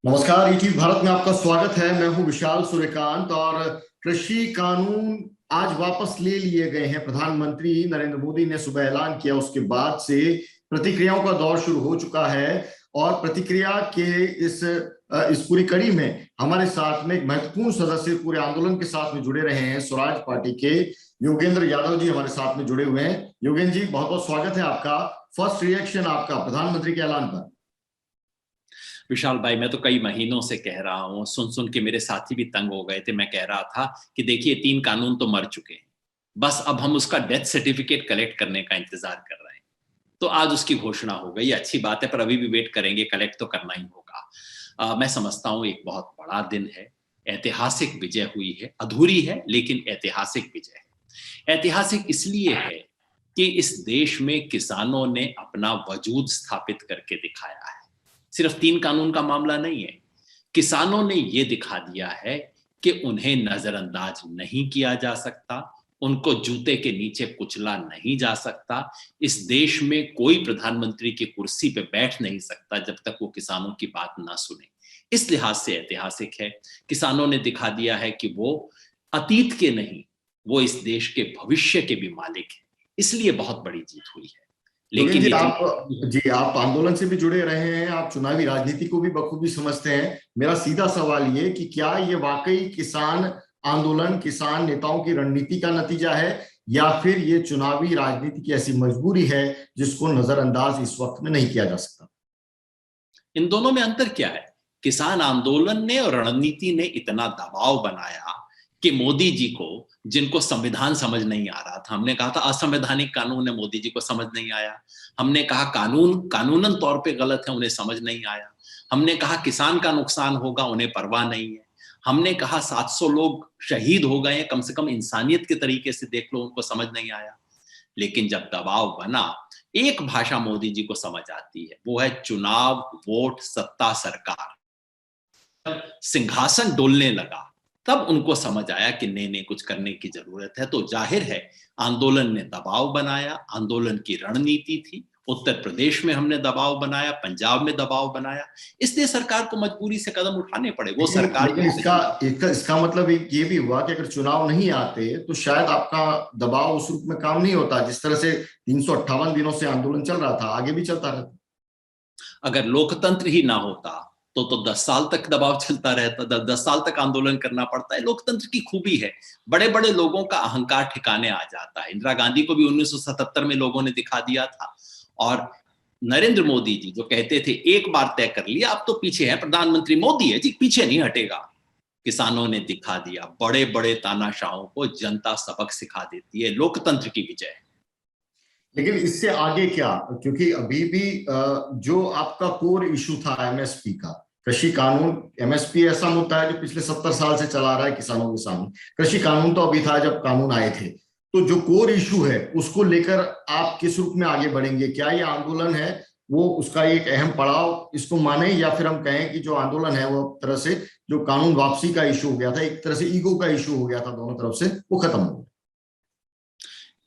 नमस्कार, ईटीवी भारत में आपका स्वागत है। मैं हूं विशाल सूर्यकांत और कृषि कानून आज वापस ले लिए गए हैं। प्रधानमंत्री नरेंद्र मोदी ने सुबह ऐलान किया, उसके बाद से प्रतिक्रियाओं का दौर शुरू हो चुका है। और प्रतिक्रिया के इस पूरी कड़ी में हमारे साथ में एक महत्वपूर्ण सदस्य पूरे आंदोलन के साथ में जुड़े रहे हैं। स्वराज पार्टी के योगेंद्र यादव जी हमारे साथ में जुड़े हुए हैं। योगेंद्र जी, बहुत बहुत स्वागत है आपका। फर्स्ट रिएक्शन आपका प्रधानमंत्री के ऐलान पर। विशाल भाई, मैं तो कई महीनों से कह रहा हूँ, सुन सुन के मेरे साथी भी तंग हो गए थे। मैं कह रहा था कि देखिए, 3 कानून तो मर चुके हैं, बस अब हम उसका डेथ सर्टिफिकेट कलेक्ट करने का इंतजार कर रहे हैं। तो आज उसकी घोषणा हो गई, अच्छी बात है, पर अभी भी वेट करेंगे, कलेक्ट तो करना ही होगा। मैं समझता हूँ एक बहुत बड़ा दिन है, ऐतिहासिक विजय हुई है, अधूरी है लेकिन ऐतिहासिक विजय है। ऐतिहासिक इसलिए है कि इस देश में किसानों ने अपना वजूद स्थापित करके दिखाया है। सिर्फ 3 कानून का मामला नहीं है, किसानों ने ये दिखा दिया है कि उन्हें नजरअंदाज नहीं किया जा सकता, उनको जूते के नीचे कुचला नहीं जा सकता। इस देश में कोई प्रधानमंत्री की कुर्सी पे बैठ नहीं सकता जब तक वो किसानों की बात ना सुने। इस लिहाज से ऐतिहासिक है। किसानों ने दिखा दिया है कि वो अतीत के नहीं, वो इस देश के भविष्य के भी मालिक है। इसलिए बहुत बड़ी जीत हुई है। योगेंद्र लेकिन जी, ये आप आंदोलन से भी जुड़े रहे हैं, आप चुनावी राजनीति को भी बखूबी समझते हैं। मेरा सीधा सवाल ये कि क्या ये वाकई किसान आंदोलन, किसान नेताओं की रणनीति का नतीजा है, या फिर ये चुनावी राजनीति की ऐसी मजबूरी है जिसको नजरअंदाज इस वक्त में नहीं किया जा सकता? इन दोनों में अंतर क्या है? किसान आंदोलन ने और रणनीति ने इतना दबाव बनाया कि मोदी जी को, जिनको संविधान समझ नहीं आ रहा था, हमने कहा था असंवैधानिक कानून है, मोदी जी को समझ नहीं आया। हमने कहा कानून कानूनन तौर पे गलत है, उन्हें समझ नहीं आया। हमने कहा किसान का नुकसान होगा, उन्हें परवाह नहीं है। हमने कहा 700 लोग शहीद हो गए हैं, कम से कम इंसानियत के तरीके से देख लो, उनको समझ नहीं आया। लेकिन जब दबाव बना, एक भाषा मोदी जी को समझ आती है, वो है चुनाव, वोट, सत्ता, सरकार। सिंहासन डोलने लगा, तब उनको समझ आया कि नहीं नहीं, कुछ करने की जरूरत है। तो जाहिर है, आंदोलन ने दबाव बनाया, आंदोलन की रणनीति थी। उत्तर प्रदेश में हमने दबाव बनाया, पंजाब में दबाव बनाया, इसलिए सरकार को मजबूरी से कदम उठाने पड़े। वो लेकिन सरकार लेकिन जो इसका सही। इसका इसका मतलब ये भी हुआ कि अगर चुनाव नहीं आते तो शायद आपका दबाव उस रूप में काम नहीं होता। जिस तरह से 358 दिनों से आंदोलन चल रहा था, आगे भी चलता रहता। अगर लोकतंत्र ही ना होता तो 10 साल तक दबाव चलता रहता, 10 साल तक आंदोलन करना पड़ता है। लोकतंत्र की खूबी है, बड़े बड़े लोगों का अहंकार ठिकाने आ जाता है। इंदिरा गांधी को भी 1977 में लोगों ने दिखा दिया था। और नरेंद्र मोदी जी जो कहते थे एक बार तय कर लिया, अब तो पीछे है, प्रधानमंत्री मोदी है जी, पीछे नहीं हटेगा। किसानों ने दिखा दिया, बड़े बड़े तानाशाहों को जनता सबक सिखा देती है। लोकतंत्र की विजय है। लेकिन इससे आगे क्या? क्योंकि अभी भी जो आपका कोर इशू था एमएसपी का, कृषि कानून, एमएसपी ऐसा मुद्दा है जो पिछले 70 साल से चला रहा है किसानों के सामने। कृषि कानून तो अभी था जब कानून आए थे। तो जो कोर इशू है उसको लेकर आप किस रूप में आगे बढ़ेंगे? क्या ये आंदोलन है वो उसका एक अहम पड़ाव इसको माने, या फिर हम कहें कि जो आंदोलन है वो तरह से जो कानून वापसी का इशू हो गया था, एक तरह से ईगो का इशू हो गया था दोनों तरफ से, वो खत्म हो गया?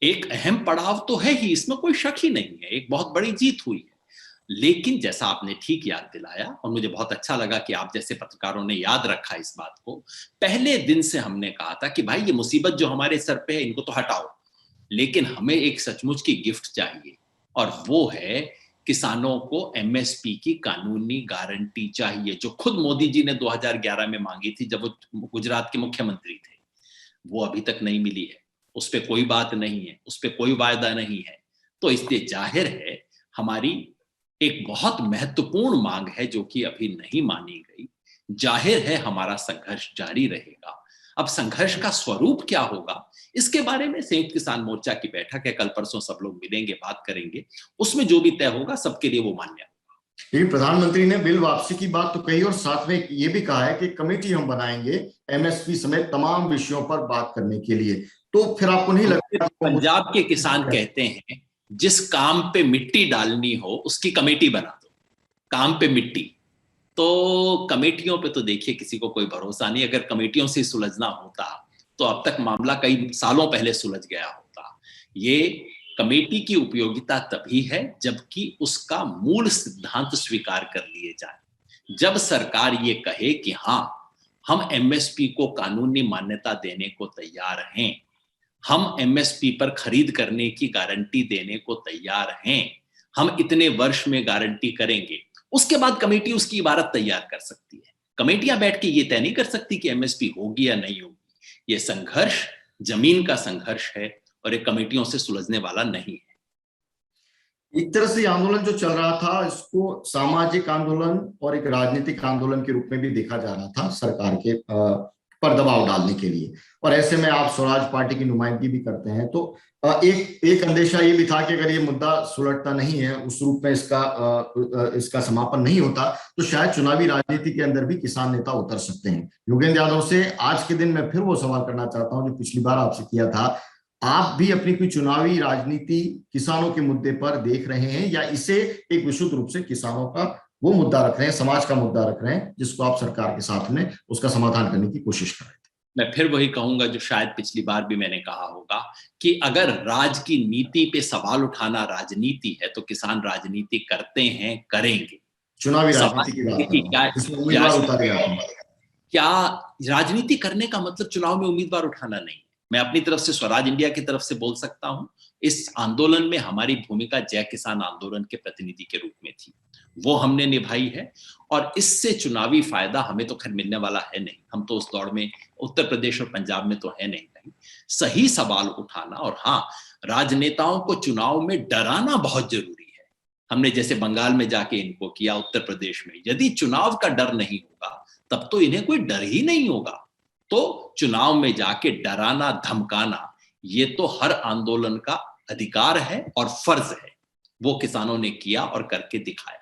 एक अहम पड़ाव तो है ही, इसमें कोई शक ही नहीं है, एक बहुत बड़ी जीत हुई है। लेकिन जैसा आपने ठीक याद दिलाया, और मुझे बहुत अच्छा लगा कि आप जैसे पत्रकारों ने याद रखा इस बात को। पहले दिन से हमने कहा था कि भाई ये मुसीबत जो हमारे सर पे है, इनको तो हटाओ, लेकिन हमें एक सचमुच की गिफ्ट चाहिए, और वो है किसानों को एमएसपी की कानूनी गारंटी चाहिए, जो खुद मोदी जी ने 2011 में मांगी थी जब वो गुजरात के मुख्यमंत्री थे। वो अभी तक नहीं मिली है, उस पर कोई बात नहीं है, उस पर कोई वायदा नहीं है। तो इसलिए जाहिर है, हमारी एक बहुत महत्वपूर्ण मांग है जो कि अभी नहीं मानी गई। जाहिर है हमारा संघर्ष जारी रहेगा। अब संघर्ष का स्वरूप क्या होगा, इसके बारे में संयुक्त किसान मोर्चा की बैठक है, कल परसों सब लोग मिलेंगे, बात करेंगे। उसमें जो भी तय होगा सबके लिए वो मान्य। लेकिन प्रधानमंत्री ने बिल वापसी की बात तो कही और साथ में ये भी कहा है कि कमेटी हम बनाएंगे एमएसपी समेत तमाम विषयों पर बात करने के लिए। तो फिर आपको नहीं लगता पंजाब के किसान कहते हैं, जिस काम पे मिट्टी डालनी हो उसकी कमेटी बना दो। काम पे मिट्टी, तो कमेटियों पे तो देखिए किसी को कोई भरोसा नहीं। अगर कमेटियों से सुलझना होता तो अब तक मामला कई सालों पहले सुलझ गया होता। ये कमेटी की उपयोगिता तभी है जबकि उसका मूल सिद्धांत स्वीकार कर लिए जाए। जब सरकार ये कहे कि हाँ, हम एमएसपी को कानूनी मान्यता देने को तैयार हैं, हम एमएसपी पर खरीद करने की गारंटी देने को तैयार हैं, हम इतने वर्ष में गारंटी करेंगे, उसके बाद कमेटी उसकी इबारत तैयार कर सकती है। कमेटियां बैठ के ये तय नहीं कर सकती कि एमएसपी होगी या नहीं होगी। ये संघर्ष जमीन का संघर्ष है और ये कमेटियों से सुलझने वाला नहीं है। एक तरह से आंदोलन जो चल रहा था, इसको सामाजिक आंदोलन और एक राजनीतिक आंदोलन के रूप में भी देखा जा रहा था सरकार के पर दबाव डालने के लिए। और ऐसे में आप स्वराज पार्टी की नुमाइंदगी भी करते हैं, तो एक अंदेशा ये भी था कि अगर ये मुद्दा सुलझता नहीं है, उस रूप में इसका समापन नहीं होता, तो शायद चुनावी राजनीति के अंदर भी किसान नेता उतर सकते हैं। योगेंद्र यादव से आज के दिन मैं फिर वो सवाल करना चाहता हूं जो पिछली बार आपसे किया था, आप भी अपनी कोई चुनावी राजनीति किसानों के मुद्दे पर देख रहे हैं, या इसे एक विशुद्ध रूप से किसानों का वो मुद्दा रख रहे हैं, समाज का मुद्दा रख रहे हैं, जिसको आप सरकार के साथ में उसका समाधान करने की कोशिश कर रहे थे? मैं फिर वही कहूंगा जो शायद पिछली बार भी मैंने कहा होगा कि अगर राज की नीति पे सवाल उठाना राजनीति है, तो किसान राजनीति करते हैं, करेंगे। चुनावी राजनीति की बात कर रहा हूं। क्या राजनीति करने का मतलब चुनाव में उम्मीदवार उठाना नहीं? मैं अपनी तरफ से स्वराज इंडिया की तरफ से बोल सकता हूं, इस आंदोलन में हमारी भूमिका जय किसान आंदोलन के प्रतिनिधि के रूप में थी, वो हमने निभाई है। और इससे चुनावी फायदा हमें तो खैर मिलने वाला है नहीं, हम तो उस दौड़ में उत्तर प्रदेश और पंजाब में तो है नहीं कहीं। सही सवाल उठाना, और हाँ, राजनेताओं को चुनाव में डराना बहुत जरूरी है। हमने जैसे बंगाल में जाके इनको किया, उत्तर प्रदेश में। यदि चुनाव का डर नहीं होगा तब तो इन्हें कोई डर ही नहीं होगा। तो चुनाव में जाके डराना, धमकाना, ये तो हर आंदोलन का अधिकार है और फर्ज है। वो किसानों ने किया और करके दिखाया।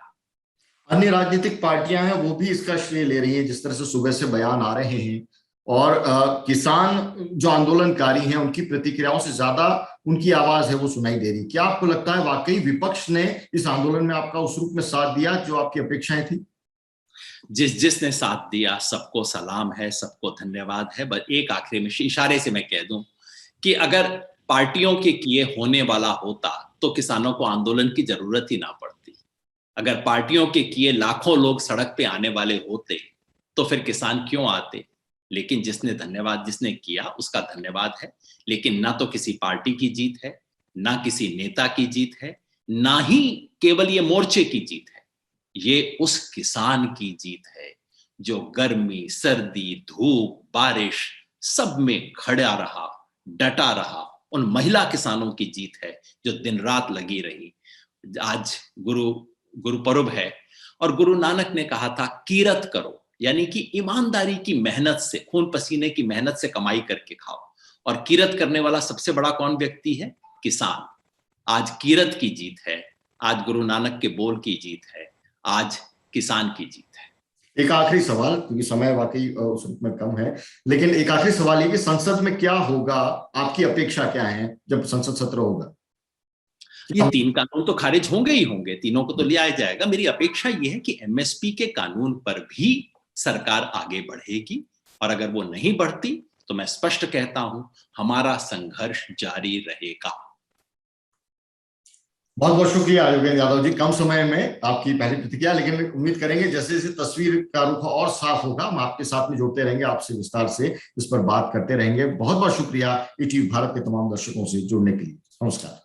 अन्य राजनीतिक पार्टियां हैं, वो भी इसका श्रेय ले रही हैं, जिस तरह से सुबह से बयान आ रहे हैं। और किसान जो आंदोलनकारी हैं, उनकी प्रतिक्रियाओं से ज्यादा उनकी आवाज है वो सुनाई दे रही। क्या आपको लगता है वाकई विपक्ष ने इस आंदोलन में आपका उस रूप में साथ दिया जो आपकी अपेक्षाएं थी? जिसने साथ दिया सबको सलाम है, सबको धन्यवाद है। बस एक आखिरी में इशारे से मैं कह दूं कि अगर पार्टियों के किए होने वाला होता तो किसानों को आंदोलन की जरूरत ही ना पड़ती। अगर पार्टियों के किए लाखों लोग सड़क पे आने वाले होते तो फिर किसान क्यों आते? लेकिन जिसने किया उसका धन्यवाद है। लेकिन ना तो किसी पार्टी की जीत है, ना किसी नेता की जीत है, ना ही केवल ये मोर्चे की जीत है। ये उस किसान की जीत है जो गर्मी, सर्दी, धूप, बारिश सब में खड़ा रहा, डटा रहा। उन महिला किसानों की जीत है जो दिन रात लगी रही। आज गुरुपर्व है और गुरु नानक ने कहा था कीरत करो, यानी कि ईमानदारी की मेहनत से, खून पसीने की मेहनत से कमाई करके खाओ। और कीरत करने वाला सबसे बड़ा कौन व्यक्ति है? किसान। आज कीरत की जीत है, आज गुरु नानक के बोल की जीत है, आज किसान की जीत है। एक आखिरी सवाल, क्योंकि समय वाकई उस रूप में कम है, लेकिन एक आखिरी सवाल ये कि संसद में क्या होगा, आपकी अपेक्षा क्या है जब संसद सत्र होगा? ये 3 कानून तो खारिज होंगे ही होंगे, तीनों को तो लिया जाएगा। मेरी अपेक्षा ये है कि एमएसपी के कानून पर भी सरकार आगे बढ़ेगी, और अगर वो नहीं बढ़ती तो मैं स्पष्ट कहता हूं हमारा संघर्ष जारी रहेगा। बहुत बहुत शुक्रिया योगेंद्र यादव जी, कम समय में आपकी पहली प्रतिक्रिया, लेकिन उम्मीद करेंगे जैसे जैसे तस्वीर का रुख और साफ होगा हम आपके साथ में जुड़ते रहेंगे, आपसे विस्तार से इस पर बात करते रहेंगे। बहुत बहुत शुक्रिया ईटीवी भारत के तमाम दर्शकों से जुड़ने के लिए। नमस्कार।